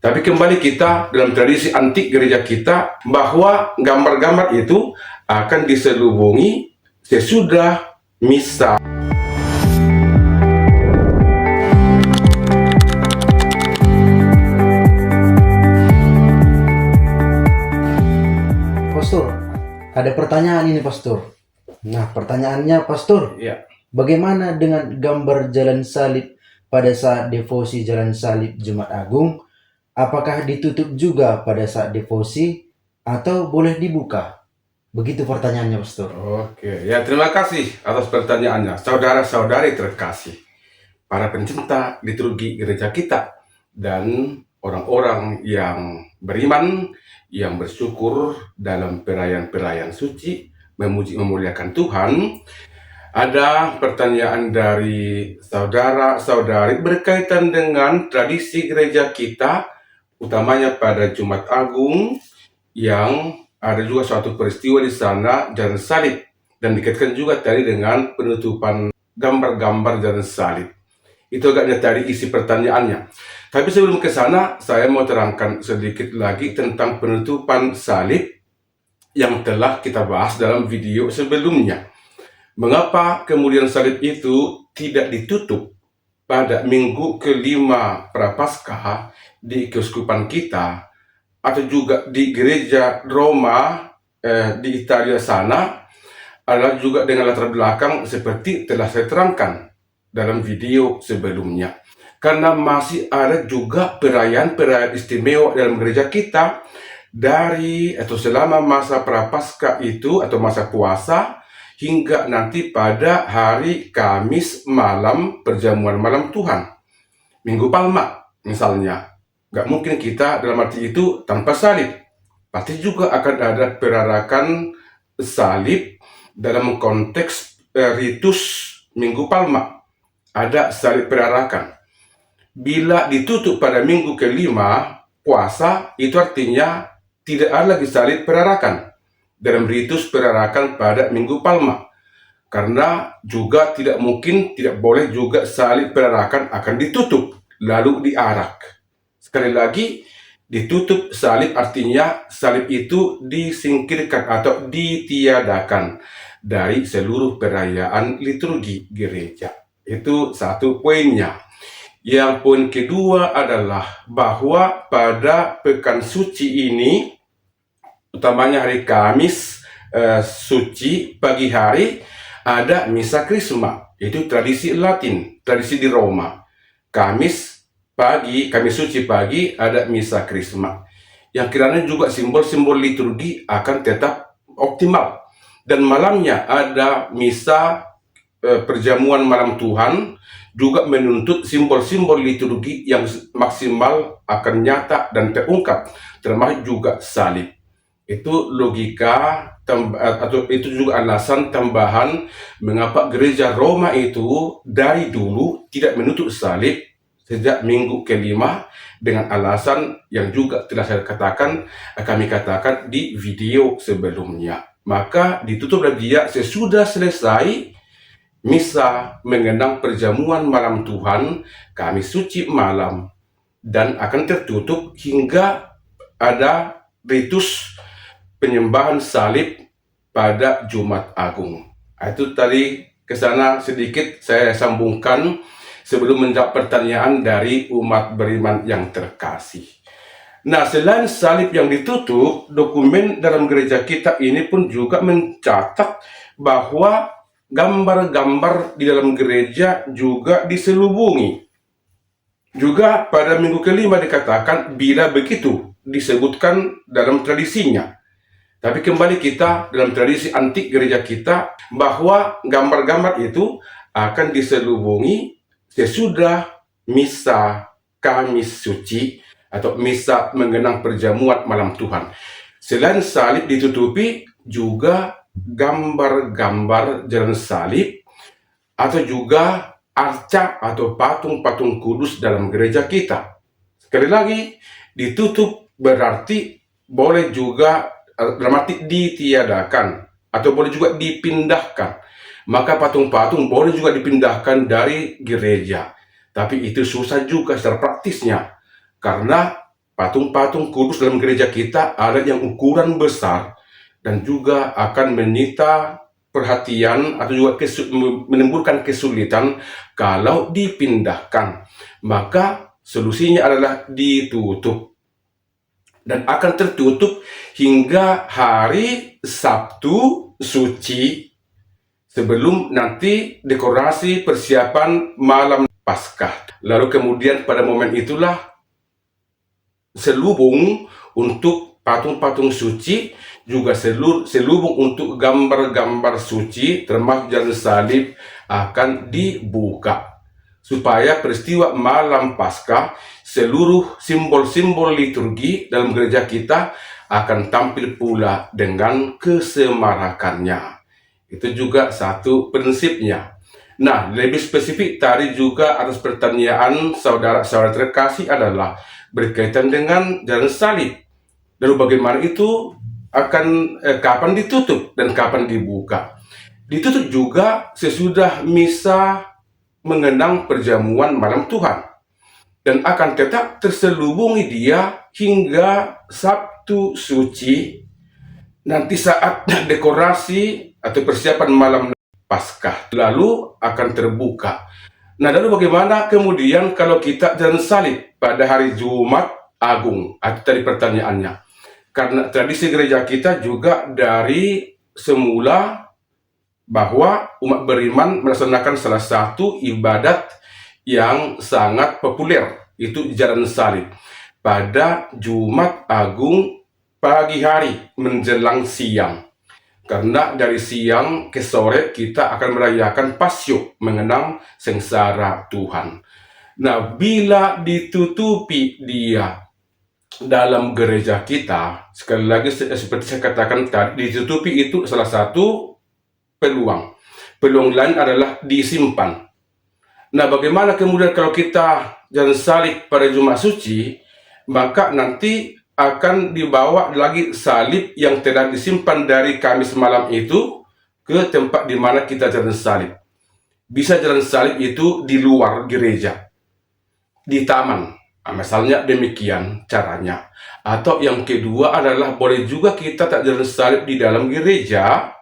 Tapi kembali kita dalam tradisi antik gereja kita bahwa gambar-gambar itu akan diselubungi sesudah misa. Pastor, ada pertanyaan ini, Pastor. Nah, pertanyaannya, Pastor, Ya, bagaimana dengan gambar jalan salib pada saat devosi jalan salib Jumat Agung? Apakah ditutup juga pada saat devosi atau boleh dibuka? Begitu pertanyaannya, Pastor. oke. Ya, terima kasih atas pertanyaannya. Saudara-saudari terkasih, para pencinta liturgi gereja kita, dan orang-orang yang beriman, yang bersyukur dalam perayaan-perayaan suci, memuji memuliakan Tuhan. Ada pertanyaan dari saudara-saudari berkaitan dengan tradisi gereja kita, utamanya pada Jumat Agung, yang ada juga suatu peristiwa di sana, jalan salib, dan dikaitkan juga tadi dengan penutupan gambar-gambar jalan salib. Itu agaknya tadi isi pertanyaannya. Tapi sebelum ke sana, saya mau terangkan sedikit lagi tentang penutupan salib yang telah kita bahas dalam video sebelumnya. Mengapa kemudian salib itu tidak ditutup pada minggu kelima Prapaskah di keuskupan kita, atau juga di gereja Roma di Italia sana, adalah juga dengan latar belakang seperti telah saya terangkan dalam video sebelumnya. Karena masih ada juga perayaan-perayaan istimewa dalam gereja kita dari atau selama masa Prapaskah itu atau masa puasa hingga nanti pada hari Kamis malam, perjamuan malam Tuhan, Minggu Palma misalnya. Gak mungkin kita dalam arti itu tanpa salib. Pasti juga akan ada perarakan salib dalam konteks ritus Minggu Palma. Ada salib perarakan. Bila ditutup pada minggu kelima puasa, itu artinya tidak ada lagi salib perarakan dalam ritus perarakan pada Minggu Palma. Karena juga tidak mungkin, tidak boleh juga salib perarakan akan ditutup lalu diarak. Sekali lagi, ditutup salib artinya salib itu disingkirkan atau ditiadakan dari seluruh perayaan liturgi gereja. Itu satu poinnya. Yang poin kedua adalah bahwa pada pekan suci ini, utamanya hari Kamis suci pagi hari, ada misa Krisma. Itu tradisi Latin, tradisi di Roma. Kamis suci pagi ada misa Krisma, yang kiranya juga simbol-simbol liturgi akan tetap optimal. Dan malamnya ada misa perjamuan malam Tuhan, juga menuntut simbol-simbol liturgi yang maksimal akan nyata dan terungkap, termasuk juga salib. Itu logika atau itu juga alasan tambahan mengapa gereja Roma itu dari dulu tidak menutup salib sejak minggu kelima, dengan alasan yang juga telah kami katakan di video sebelumnya. Maka ditutuplah dia sesudah selesai misa mengenang perjamuan malam Tuhan, Kamis suci malam, dan akan tertutup hingga ada ritus penyembahan salib pada Jumat Agung. Itu tadi kesana sedikit saya sambungkan sebelum menjawab pertanyaan dari umat beriman yang terkasih. Nah, selain salib yang ditutup, dokumen dalam gereja kita ini pun juga mencatat bahwa gambar-gambar di dalam gereja juga diselubungi. Juga pada minggu kelima dikatakan bila begitu disebutkan dalam tradisinya. Tapi kembali kita dalam tradisi antik gereja kita bahwa gambar-gambar itu akan diselubungi sesudah misa Kamis suci atau misa mengenang perjamuan malam Tuhan. Selain salib ditutupi, juga gambar-gambar jalan salib atau juga arca atau patung-patung kudus dalam gereja kita. Sekali lagi, ditutup berarti boleh juga dalam arti ditiadakan atau boleh juga dipindahkan. Maka patung-patung boleh juga dipindahkan dari gereja. Tapi itu susah juga secara praktisnya, karena patung-patung kudus dalam gereja kita ada yang ukuran besar dan juga akan menyita perhatian atau juga menimbulkan kesulitan kalau dipindahkan. Maka solusinya adalah ditutup, dan akan tertutup hingga hari Sabtu suci sebelum nanti dekorasi persiapan malam Paskah. Lalu kemudian pada momen itulah selubung untuk patung-patung suci, juga selubung untuk gambar-gambar suci termasuk jalan salib akan dibuka, supaya peristiwa malam Paskah seluruh simbol-simbol liturgi dalam gereja kita akan tampil pula dengan kesemarakannya. Itu juga satu prinsipnya. Nah, lebih spesifik tadi juga atas pertanyaan saudara-saudara terkasih adalah berkaitan dengan jalan salib. Lalu bagaimana itu akan kapan ditutup dan kapan dibuka? Ditutup juga sesudah misa mengenang perjamuan malam Tuhan, dan akan tetap terselubungi dia hingga Sabtu suci nanti saat dekorasi atau persiapan malam Paskah, lalu akan terbuka. Nah, lalu bagaimana kemudian kalau kita jalan salib pada hari Jumat Agung? Itu tadi pertanyaannya. Karena tradisi gereja kita juga dari semula bahwa umat beriman melaksanakan salah satu ibadat yang sangat populer, itu jalan salib pada Jumat Agung pagi hari menjelang siang. Karena dari siang ke sore kita akan merayakan Pasyuk, mengenang sengsara Tuhan. Nah, bila ditutupi dia dalam gereja kita, sekali lagi seperti saya katakan tadi, ditutupi itu salah satu peluang. Peluang lain adalah disimpan. Nah, bagaimana kemudian kalau kita jalan salib pada Jumat Suci, maka nanti akan dibawa lagi salib yang telah disimpan dari Kamis malam itu ke tempat di mana kita jalan salib. Bisa jalan salib itu di luar gereja, di taman. Nah, misalnya demikian caranya. Atau yang kedua adalah boleh juga kita tak jalan salib di dalam gereja,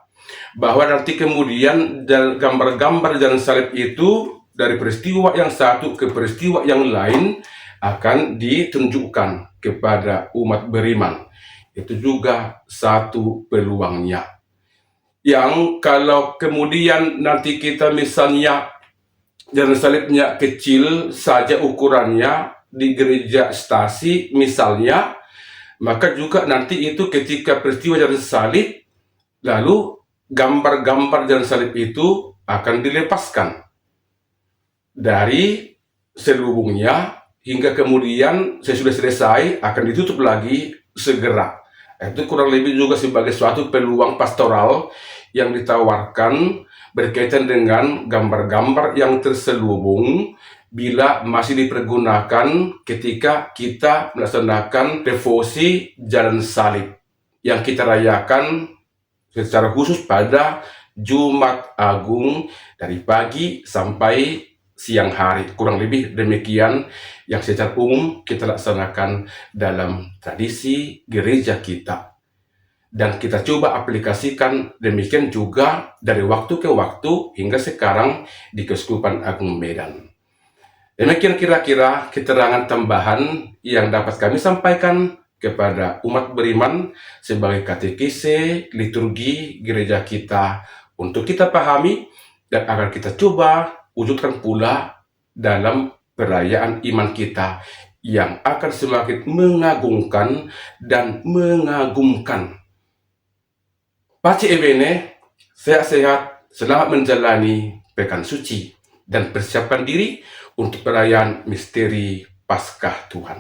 bahwa nanti kemudian gambar-gambar jalan salib itu dari peristiwa yang satu ke peristiwa yang lain akan ditunjukkan kepada umat beriman. Itu juga satu peluangnya. Yang kalau kemudian nanti kita misalnya jalan salibnya kecil saja ukurannya di gereja stasi misalnya, maka juga nanti itu ketika peristiwa jalan salib, lalu gambar-gambar jalan salib itu akan dilepaskan dari selubungnya hingga kemudian sesudah selesai akan ditutup lagi segera. Itu kurang lebih juga sebagai suatu peluang pastoral yang ditawarkan berkaitan dengan gambar-gambar yang terselubung bila masih dipergunakan ketika kita melaksanakan devosi jalan salib yang kita rayakan secara khusus pada Jumat Agung dari pagi sampai siang hari. Kurang lebih demikian yang secara umum kita laksanakan dalam tradisi gereja kita. Dan kita coba aplikasikan demikian juga dari waktu ke waktu hingga sekarang di Keuskupan Agung Medan. Demikian kira-kira keterangan tambahan yang dapat kami sampaikan kepada umat beriman sebagai katekise liturgi gereja kita untuk kita pahami dan akan kita coba wujudkan pula dalam perayaan iman kita yang akan semakin mengagungkan dan mengagumkan. Pace ebene, sehat-sehat, selamat menjalani pekan suci dan persiapkan diri untuk perayaan misteri Paskah Tuhan.